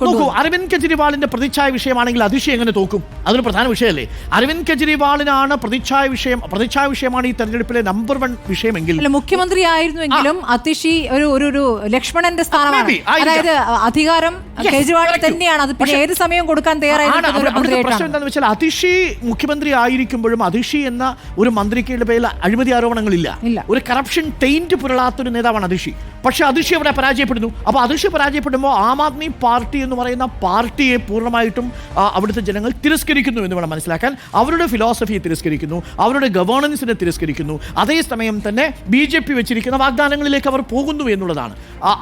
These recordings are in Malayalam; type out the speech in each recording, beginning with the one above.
നോക്കൂ, അരവിന്ദ് കെജ്രിവാളിന്റെ പ്രതിച്ഛായ വിഷയമാണെങ്കിൽ അതിഷി എങ്ങനെ തോക്കും? അതൊരു പ്രധാന വിഷയമല്ലേ? അരവിന്ദ് കെജ്രിവാളിനാണ് പ്രതിച്ഛായ വിഷയമാണ് ഈ തെരഞ്ഞെടുപ്പിലെ നമ്പർ 1 വിഷയമെങ്കിൽ, മുഖ്യമന്ത്രി ആയിരുന്നുവെങ്കിലും അതിഷി ഒരു ലക്ഷ്മണന്റെ സ്ഥാനമാണ്. അതായത് അധികാരം കെജ്രിവാളിന് തന്നെയാണ്. അത് പിന്നെ ഏത് സമയം കൊടുക്കാൻ തയ്യാറായിരിക്കും. പ്രശ്നം എന്താണെന്ന് വെച്ചാൽ അതിഷി മുഖ്യമന്ത്രി ആയിരിക്കുമ്പോഴും അതിഷി എന്ന ഒരു മന്ത്രിയുടെ പേരിൽ അഴിമതി ആരോപണങ്ങളില്ല. ഒരു കറപ്ഷൻ ടെയിന്റ് പുരളാത്തൊരു നേതാവാണ് അതിഷി. പക്ഷെ അതിഷി അവിടെ പരാജയപ്പെടുന്നു. അപ്പോൾ അതിഷി പരാജയപ്പെടുമ്പോൾ ആം ആദ്മി പാർട്ടി എന്ന് പറയുന്ന പാർട്ടിയെ പൂർണ്ണമായിട്ടും അവിടുത്തെ ജനങ്ങൾ തിരസ്കരിക്കുന്നു എന്ന് വേണം മനസ്സിലാക്കാൻ. അവരുടെ ഫിലോസഫിയെ തിരസ്കരിക്കുന്നു, അവരുടെ ഗവേണൻസിനെ തിരസ്കരിക്കുന്നു. അതേസമയം തന്നെ BJP വെച്ചിരിക്കുന്ന വാഗ്ദാനങ്ങളിലേക്ക് അവർ പോകുന്നു എന്നുള്ളതാണ്.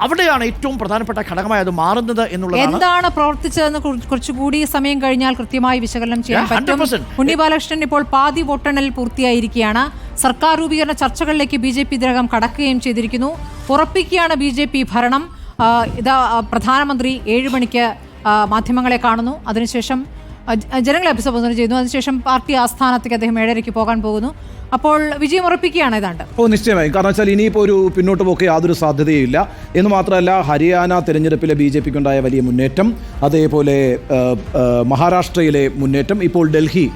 അവിടെയാണ് ഏറ്റവും പ്രധാനപ്പെട്ട ഘടകമായി അത് മാറുന്നത് എന്നുള്ളതാണ്. എന്താണ് പ്രവർത്തിച്ചതെന്ന് കുറച്ചുകൂടി സമയം കഴിഞ്ഞാൽ കൃത്യമായി വിശകലനം ചെയ്യാൻ പറ്റും. ഉണ്ണി ബാലകൃഷ്ണൻ ഇപ്പോൾ പാതി വോട്ടെണ്ണൽ പൂർത്തിയായിരിക്കുകയാണ്. സർക്കാർ രൂപീകരണ ചർച്ചകളിലേക്ക് BJP ഇതിനകം കടക്കുകയും ചെയ്തിരിക്കുന്നു. ഉറപ്പിക്കുകയാണ് BJP ഭരണം. ഇതാ പ്രധാനമന്ത്രി 7 മണിക്ക് മാധ്യമങ്ങളെ കാണുന്നു. അതിനുശേഷം ജനങ്ങളെ അഭിസംബോധന ചെയ്യുന്നു. അതിനുശേഷം പാർട്ടി ആസ്ഥാനത്തേക്ക് അദ്ദേഹം 7:30 പോകാൻ പോകുന്നു. അപ്പോൾ വിജയം ഉറപ്പിക്കുകയാണ് ഏതാണ്ട്. നിശ്ചയമായും. കാരണം വെച്ചാൽ ഇനിയിപ്പോൾ ഒരു പിന്നോട്ട് പോക്ക് യാതൊരു സാധ്യതയില്ല എന്ന് മാത്രമല്ല, ഹരിയാന തെരഞ്ഞെടുപ്പിലെ BJPക്ക് ഉണ്ടായ വലിയ മുന്നേറ്റം, അതേപോലെ മഹാരാഷ്ട്രയിലെ മുന്നേറ്റം, ഇപ്പോൾ ഡൽഹി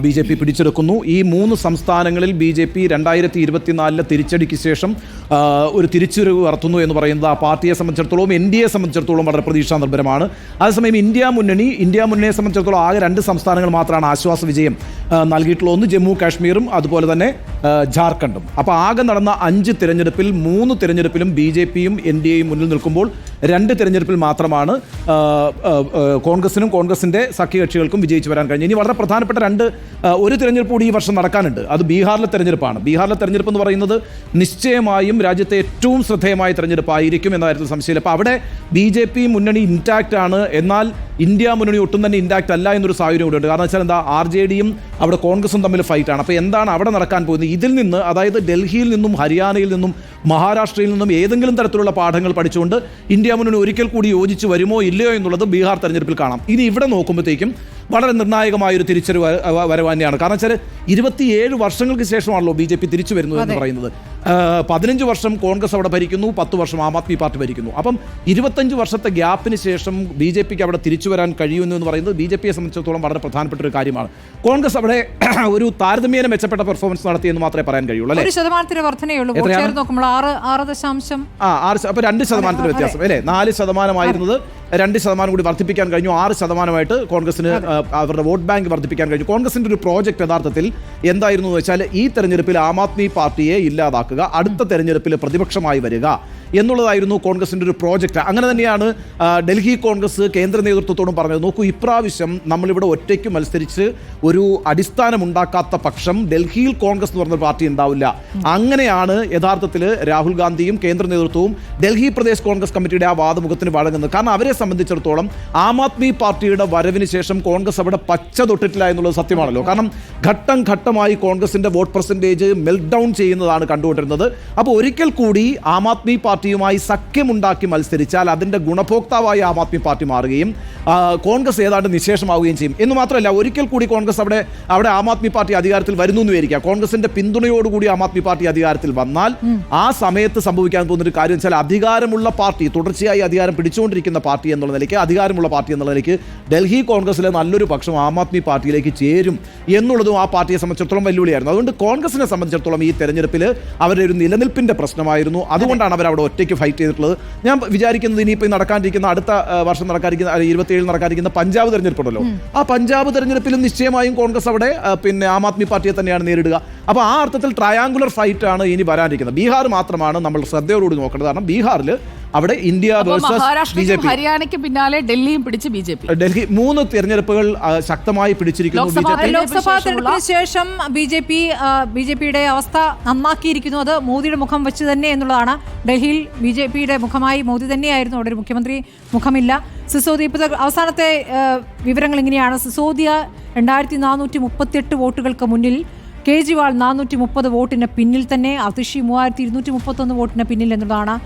BJP പിടിച്ചെടുക്കുന്നു. ഈ 3 സംസ്ഥാനങ്ങളിൽ BJP 2024 തിരിച്ചടിക്ക് ശേഷം ഒരു തിരിച്ചുവരവ് നടത്തുന്നു എന്ന് പറയുന്നത് ആ പാർട്ടിയെ സംബന്ധിച്ചിടത്തോളം, NDA സംബന്ധിച്ചിടത്തോളം വളരെ പ്രതീക്ഷാ നിർഭരമാണ്. അതേസമയം ഇന്ത്യ മുന്നണിയെ സംബന്ധിച്ചിടത്തോളം ആകെ 2 സംസ്ഥാനങ്ങൾ മാത്രമാണ് ആശ്വാസ വിജയം നൽകിയിട്ടുള്ളത്. ഒന്ന് ജമ്മു കാശ്മീരും അതുപോലെ തന്നെ ജാർഖണ്ഡും. അപ്പോൾ ആകെ നടന്ന 5 തിരഞ്ഞെടുപ്പിൽ 3 തിരഞ്ഞെടുപ്പിലും BJPയും NDAയും മുന്നിൽ നിൽക്കുമ്പോൾ 2 തിരഞ്ഞെടുപ്പിൽ മാത്രമാണ് കോൺഗ്രസിൻ്റെ സഖ്യകക്ഷികൾക്കും വിജയിച്ചു വരാൻ കഴിഞ്ഞു. ഇനി വളരെ പ്രധാനപ്പെട്ട ഒരു തിരഞ്ഞെടുപ്പ് കൂടി ഈ വർഷം നടക്കാനുണ്ട്. അത് ബീഹാറിലെ തെരഞ്ഞെടുപ്പാണ്. ബീഹാറിലെ തെരഞ്ഞെടുപ്പ് എന്ന് പറയുന്നത് നിശ്ചയമായും രാജ്യത്തെ ഏറ്റവും ശ്രദ്ധേയമായ തെരഞ്ഞെടുപ്പായിരിക്കും എന്ന കാര്യത്തിൽ സംശയമില്ല. അപ്പോൾ അവിടെ BJP മുന്നണി ഇൻടാക്റ്റ് ആണ്, എന്നാൽ ഇന്ത്യ മുന്നണി ഒട്ടും തന്നെ ഇൻടാക്റ്റ് അല്ല എന്നൊരു സാഹചര്യം കൂടെ ഉണ്ട്. കാരണം വെച്ചാൽ എന്താ, RJDയും അവിടെ കോൺഗ്രസും തമ്മിൽ ഫൈറ്റാണ്. അപ്പോൾ എന്താണ് അവിടെ നടക്കാൻ പോകുന്നത്? ഇതിൽ നിന്ന്, അതായത് ഡൽഹിയിൽ നിന്നും ഹരിയാനയിൽ നിന്നും മഹാരാഷ്ട്രയിൽ നിന്നും ഏതെങ്കിലും തരത്തിലുള്ള പാഠങ്ങൾ പഠിച്ചുകൊണ്ട് ഇന്ത്യ മുന്നണി ഒരിക്കൽ കൂടി യോജിച്ച് വരുമോ ഇല്ലയോ എന്നുള്ളത് ബീഹാർ തെരഞ്ഞെടുപ്പിൽ കാണാം. ഇനി ഇവിടെ നോക്കുമ്പോഴത്തേക്കും വളരെ നിർണായകമായൊരു തിരിച്ചൊരു വരവ് തന്നെയാണ്. കാരണം വെച്ചാൽ 27 വർഷങ്ങൾക്ക് ശേഷമാണല്ലോ BJP തിരിച്ചു വരുന്നത് എന്ന് പറയുന്നത്. 15 വർഷം കോൺഗ്രസ് അവിടെ ഭരിക്കുന്നു, 10 വർഷം ആം ആദ്മി പാർട്ടി ഭരിക്കുന്നു. അപ്പം 25 വർഷത്തെ ഗ്യാപ്പിന് ശേഷം BJPക്ക് അവിടെ തിരിച്ചു വരാൻ കഴിയുന്നു എന്ന് പറയുന്നത് BJPയെ സംബന്ധിച്ചിടത്തോളം വളരെ പ്രധാനപ്പെട്ട ഒരു കാര്യമാണ്. കോൺഗ്രസ് അവിടെ ഒരു താരതമ്യേന മെച്ചപ്പെട്ട പെർഫോമൻസ് നടത്തിയെന്ന് മാത്രമേ പറയാൻ കഴിയുള്ളൂ. അല്ലേ, 1% വർധനയുള്ളൂ. അപ്പോൾ 2% വ്യത്യാസം അല്ലേ? 4% 2% കൂടി വർദ്ധിപ്പിക്കാൻ കഴിഞ്ഞു. 6% കോൺഗ്രസിന് അവരുടെ വോട്ട് ബാങ്ക് വർദ്ധിപ്പിക്കാൻ കഴിഞ്ഞു. കോൺഗ്രസിന്റെ ഒരു പ്രോജക്റ്റ് യഥാർത്ഥത്തിൽ എന്തായിരുന്നു എന്ന് വെച്ചാൽ, ഈ തെരഞ്ഞെടുപ്പിൽ ആം ആദ്മി പാർട്ടിയെ ഇല്ലാതാക്കുക, അടുത്ത തെരഞ്ഞെടുപ്പിൽ പ്രതിപക്ഷമായി വരിക എന്നുള്ളതായിരുന്നു കോൺഗ്രസിൻ്റെ ഒരു പ്രോജക്റ്റ്. അങ്ങനെ തന്നെയാണ് ഡൽഹി കോൺഗ്രസ് കേന്ദ്ര നേതൃത്വത്തോടും പറഞ്ഞത്. നോക്കൂ, ഇപ്രാവശ്യം നമ്മളിവിടെ ഒറ്റയ്ക്ക് മത്സരിച്ച് ഒരു അടിസ്ഥാനം ഉണ്ടാക്കാത്ത പക്ഷം ഡൽഹിയിൽ കോൺഗ്രസ് എന്ന് പറഞ്ഞ പാർട്ടി ഉണ്ടാവില്ല. അങ്ങനെയാണ് യഥാർത്ഥത്തിൽ രാഹുൽ ഗാന്ധിയും കേന്ദ്ര നേതൃത്വവും ഡൽഹി പ്രദേശ് കോൺഗ്രസ് കമ്മിറ്റിയുടെ ആ വാദമുഖത്തിന് വഴങ്ങുന്നത്. കാരണം അവരെ സംബന്ധിച്ചിടത്തോളം ആം ആദ്മി പാർട്ടിയുടെ വരവിന് ശേഷം കോൺഗ്രസ് അവിടെ പച്ച തൊട്ടിട്ടില്ല എന്നുള്ളത് സത്യമാണല്ലോ. കാരണം ഘട്ടം ഘട്ടമായി കോൺഗ്രസിന്റെ വോട്ട് പെർസെൻറ്റേജ് മെൽറ്റ് ഡൗൺ ചെയ്യുന്നതാണ് കണ്ടുകൊണ്ടിരുന്നത്. അപ്പോൾ ഒരിക്കൽ കൂടി ആം ആദ്മി പാർട്ടിയുമായി സഖ്യമുണ്ടാക്കി മത്സരിച്ചാൽ അതിൻ്റെ ഗുണഭോക്താവായി ആം ആദ്മി പാർട്ടി മാറുകയും കോൺഗ്രസ് ഏതാണ്ട് നിശേഷമാവുകയും ചെയ്യും. എന്ന് മാത്രമല്ല, ഒരിക്കൽ കൂടി കോൺഗ്രസ് അവിടെ ആം ആദ്മി പാർട്ടി അധികാരത്തിൽ വരുന്നു എന്ന് വിചാരിക്കുക. കോൺഗ്രസിന്റെ പിന്തുണയോടുകൂടി ആം ആദ്മി പാർട്ടി അധികാരത്തിൽ വന്നാൽ ആ സമയത്ത് സംഭവിക്കാൻ പോകുന്നൊരു കാര്യം വെച്ചാൽ, അധികാരമുള്ള പാർട്ടി, തുടർച്ചയായി അധികാരം പിടിച്ചുകൊണ്ടിരിക്കുന്ന പാർട്ടി എന്നുള്ള നിലയ്ക്ക്, അധികാരമുള്ള പാർട്ടി എന്നുള്ള നിലയ്ക്ക് ഡൽഹി കോൺഗ്രസിലെ നല്ലൊരു പക്ഷം ആം ആദ്മി പാർട്ടിയിലേക്ക് ചേരും എന്നുള്ളതും ആ പാർട്ടിയെ സംബന്ധിച്ചിടത്തോളം വെല്ലുവിളിയായിരുന്നു. അതുകൊണ്ട് കോൺഗ്രസിനെ സംബന്ധിച്ചിടത്തോളം ഈ തെരഞ്ഞെടുപ്പിൽ അവരുടെ ഒരു നിലനിൽപ്പിന്റെ പ്രശ്നമായിരുന്നു. അതുകൊണ്ടാണ് അവർ അവിടെ ഒറ്റയ്ക്ക് ഫൈറ്റ് ചെയ്തിട്ടുള്ളത്. ഞാൻ വിചാരിക്കുന്നത് ഇനിയിപ്പോൾ നടക്കാനിരിക്കുന്ന അടുത്ത വർഷം നടക്കാനിരിക്കുന്ന 27 നടക്കാനിരിക്കുന്ന പഞ്ചാബ് തെരഞ്ഞെടുപ്പുണ്ടല്ലോ, ആ പഞ്ചാബ് തെരഞ്ഞെടുപ്പിലും നിശ്ചയമായും കോൺഗ്രസ് അവിടെ ആം ആദ്മി പാർട്ടിയെ തന്നെയാണ് നേരിടുക. അപ്പോൾ ആ അർത്ഥത്തിൽ ട്രയാങ്കുലർ ഫൈറ്റ് ആണ് ഇനി വരാനിരിക്കുന്നത്. ബീഹാർ മാത്രമാണ് നമ്മൾ ശ്രദ്ധയോടുകൂടി നോക്കേണ്ടത്. കാരണം ബീഹാറിൽ അവിടെ ഇന്ത്യ വേഴ്സസ് BJP, ഹരിയാനയ്ക്ക് പിന്നാലെ ഡൽഹിയും പിടിച്ച് ഡൽഹി 3 തെരഞ്ഞെടുപ്പുകൾ ശക്തമായി പിടിച്ചിരിക്കുന്നു. ലോക്സഭാ തെരഞ്ഞെടുപ്പിന് ശേഷം BJPയുടെ അവസ്ഥ നന്നാക്കിയിരിക്കുന്നു. അത് മോദിയുടെ മുഖം വെച്ച് തന്നെ എന്നുള്ളതാണ്. ഡൽഹിയിൽ BJPയുടെ മുഖമായി മോദി തന്നെയായിരുന്നു. അവിടെ ഒരു മുഖ്യമന്ത്രി മുഖമില്ല. സിസോദിയ ഇപ്പോഴത്തെ അവസാനത്തെ വിവരങ്ങൾ ഇങ്ങനെയാണ്. സിസോദിയ 2438 വോട്ടുകൾക്ക് മുന്നിൽ, കേജ്രിവാൾ 430 വോട്ടിന് പിന്നിൽ തന്നെ, അതിഷി 3231 വോട്ടിന് പിന്നിൽ എന്നുള്ളതാണ്